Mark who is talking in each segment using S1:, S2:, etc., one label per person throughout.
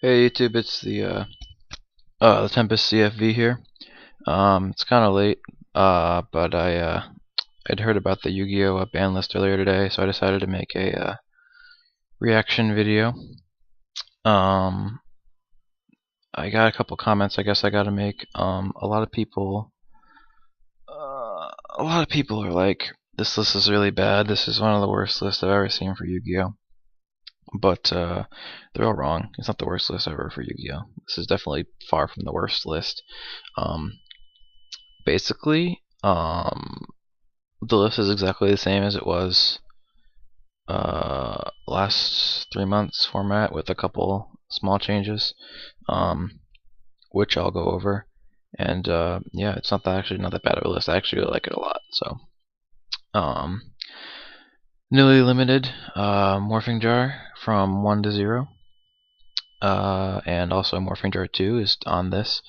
S1: Hey YouTube, it's the Tempest CFV here. It's kind of late, but I'd heard about the Yu-Gi-Oh! Ban list earlier today, so I decided to make a reaction video. Um, I got a couple comments I guess I got to make. A lot of people are like, this list is really bad. This is one of the worst lists I've ever seen for Yu-Gi-Oh! But they're all wrong. It's not the worst list ever for Yu-Gi-Oh! This is definitely far from the worst list. Um, Basically, the list is exactly the same as it was last 3 months format with a couple small changes, um, which I'll go over. And yeah, it's not that bad of a list. I actually really like it a lot. So, um, newly limited morphing jar from 1 to 0, and also morphing jar 2 is on this.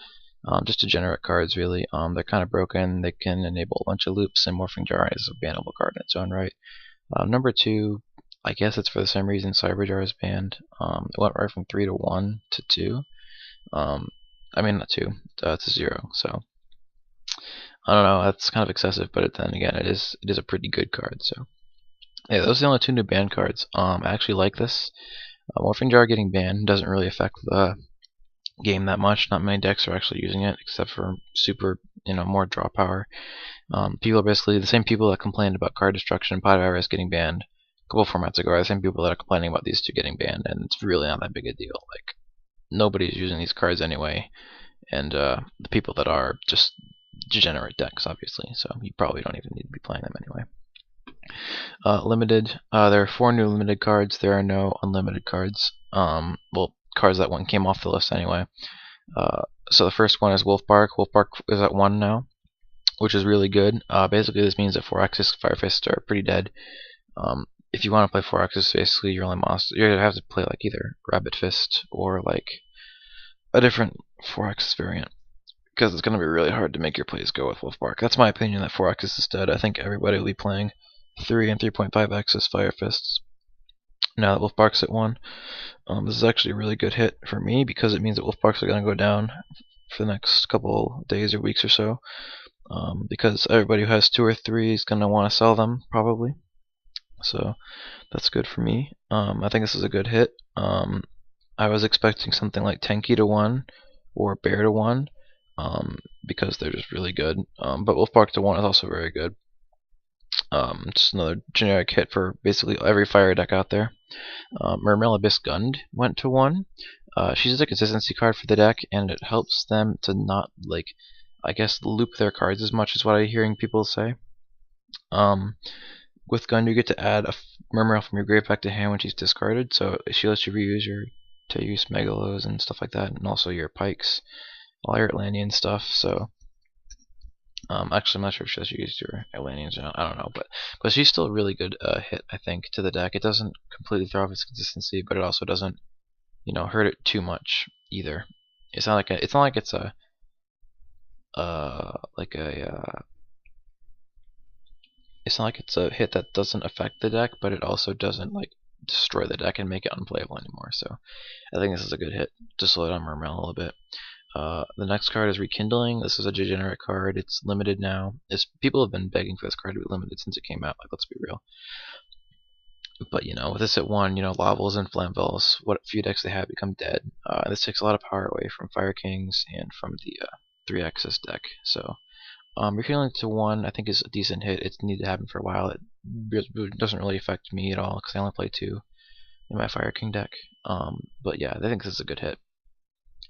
S1: Just to generate cards, really. They're kind of broken. They can enable a bunch of loops, and Morphing Jar is a bannable card in its own right. Number 2, I guess it's for the same reason Cyber Jar is banned. It went right from 3 to 1 to 2. I mean, not 2, to 0. So I don't know. That's kind of excessive, but then again, it is a pretty good card. So yeah, those are the only two new banned cards. I actually like this. Morphing Jar getting banned doesn't really affect the game that much. Not many decks are actually using it, except for super, more draw power. People are basically the same people that complained about card destruction and Pot Virus getting banned a couple formats ago are the same people that are complaining about these two getting banned, and it's really not that big a deal. Like, nobody's using these cards anyway, and the people that are just degenerate decks, obviously, so you probably don't even need to be playing them anyway. Limited, there are 4 new limited cards. There are no unlimited cards. Well, cards that one came off the list anyway. So the first one is Wolf Bark. Wolf Bark is at 1 now, which is really good. Basically, this means that 4-axis Fire Fists are pretty dead. If you want to play 4-axis, basically your only monster, you're gonna have to play like either Rabbit Fist or like a different 4-axis variant, because it's gonna be really hard to make your plays go with Wolf Bark. That's my opinion. That 4-axis is dead. I think everybody will be playing 3 and 3.5-axis Fire Fists now that Wolf Bark's at 1. This is actually a really good hit for me because it means that Wolf Barks are going to go down for the next couple days or weeks or so. Because everybody who has 2 or 3 is going to want to sell them, probably. So that's good for me. I think this is a good hit. I was expecting something like Tenki to 1 or Bear to 1, because they're just really good. But Wolf Bark to 1 is also very good. Just another generic hit for basically every fire deck out there. Mermail Abyss Gund went to 1. She's a consistency card for the deck, and it helps them to not, like, I guess, loop their cards as much as what I'm hearing people say. With Gund, you get to add a Mermail from your grave back to hand when she's discarded, so she lets you reuse your Teus Megalos and stuff like that, and also your Pikes, all your Atlantean stuff. So actually, I'm not sure if she lets you use your Atlanteans or not. I don't know, but she's still a really good hit, I think, to the deck. It doesn't completely throw off its consistency, but it also doesn't, hurt it too much either. It's not like it's a like a it's not like it's a hit that doesn't affect the deck, but it also doesn't like destroy the deck and make it unplayable anymore. So I think this is a good hit to slow down Mermail a little bit. The next card is Rekindling. This is a degenerate card. It's limited now. People have been begging for this card to be limited since it came out. Like, let's be real. But with this at 1, Lavels and Flamvels, what few decks they have become dead. This takes a lot of power away from Fire Kings and from the 3-axis deck. So Rekindling to 1, I think, is a decent hit. It's needed to happen for a while. It doesn't really affect me at all because I only play 2 in my Fire King deck. But yeah, I think this is a good hit.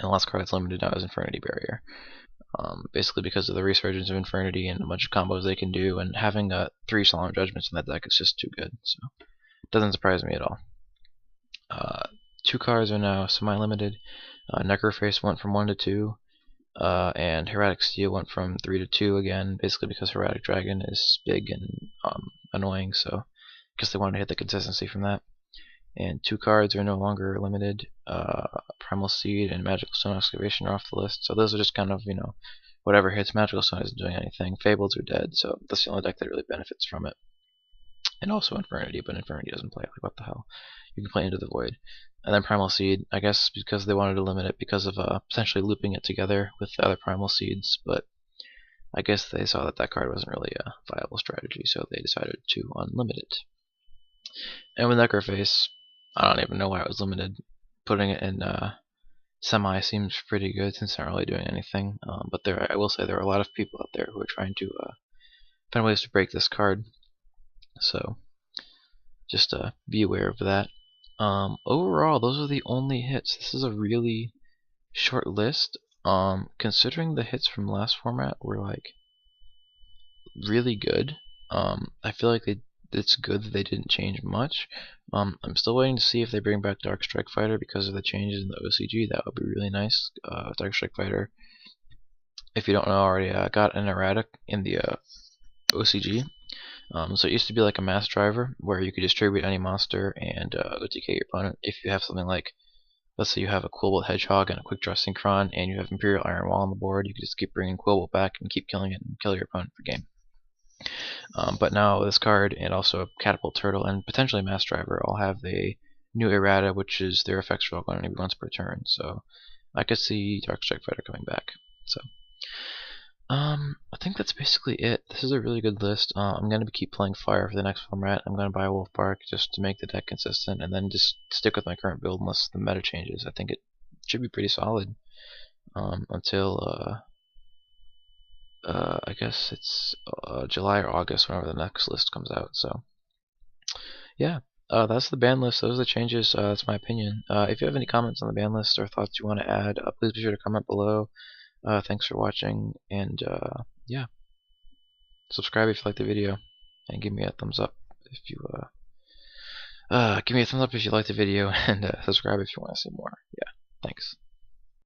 S1: And the last card that's limited now is Infernity Barrier. Basically because of the resurgence of Infernity and a bunch of combos they can do, and having 3 Solemn Judgments in that deck is just too good. So it doesn't surprise me at all. 2 cards are now semi-limited. Necroface went from 1 to 2, and Heretic Steel went from 3 to 2 again, basically because Heretic Dragon is big and annoying, so I guess they wanted to hit the consistency from that. And 2 cards are no longer limited. Primal Seed and Magical Stone Excavation are off the list. So those are just kind of, whatever hits. Magical Stone isn't doing anything. Fableds are dead, so that's the only deck that really benefits from it. And also Infernity, but Infernity doesn't play. Like, what the hell? You can play Into the Void. And then Primal Seed, I guess because they wanted to limit it because of potentially looping it together with the other Primal Seeds, but I guess they saw that that card wasn't really a viable strategy, so they decided to unlimit it. And with Necroface, I don't even know why it was limited. Putting it in Semi seems pretty good since it's not really doing anything, but I will say there are a lot of people out there who are trying to find ways to break this card, so just be aware of that. Overall, those are the only hits. This is a really short list. Considering the hits from last format were like really good, I feel like it's good that they didn't change much. I'm still waiting to see if they bring back Dark Strike Fighter because of the changes in the OCG. That would be really nice. Dark Strike Fighter, if you don't know already, got an erratic in the OCG. So it used to be like a mass driver where you could distribute any monster and OTK your opponent. If you have something like, let's say you have a Quillbolt Hedgehog and a Quick Draw Synchron and you have Imperial Iron Wall on the board, you can just keep bringing Quillbolt back and keep killing it and kill your opponent for game. But now this card and also Catapult Turtle and potentially Mass Driver all have the new errata, which is their effects roll only once per turn. So I could see Dark Strike Fighter coming back. So I think that's basically it. This is a really good list. I'm gonna keep playing Fire for the next format. I'm gonna buy Wolf Park just to make the deck consistent, and then just stick with my current build unless the meta changes. I think it should be pretty solid until I guess it's July or August, whenever the next list comes out. So yeah, that's the ban list. Those are the changes. That's my opinion. If you have any comments on the ban list or thoughts you want to add, please be sure to comment below. Thanks for watching, and yeah, subscribe if you like the video, and give me a thumbs up if you give me a thumbs up if you like the video, and subscribe if you want to see more. Yeah, thanks.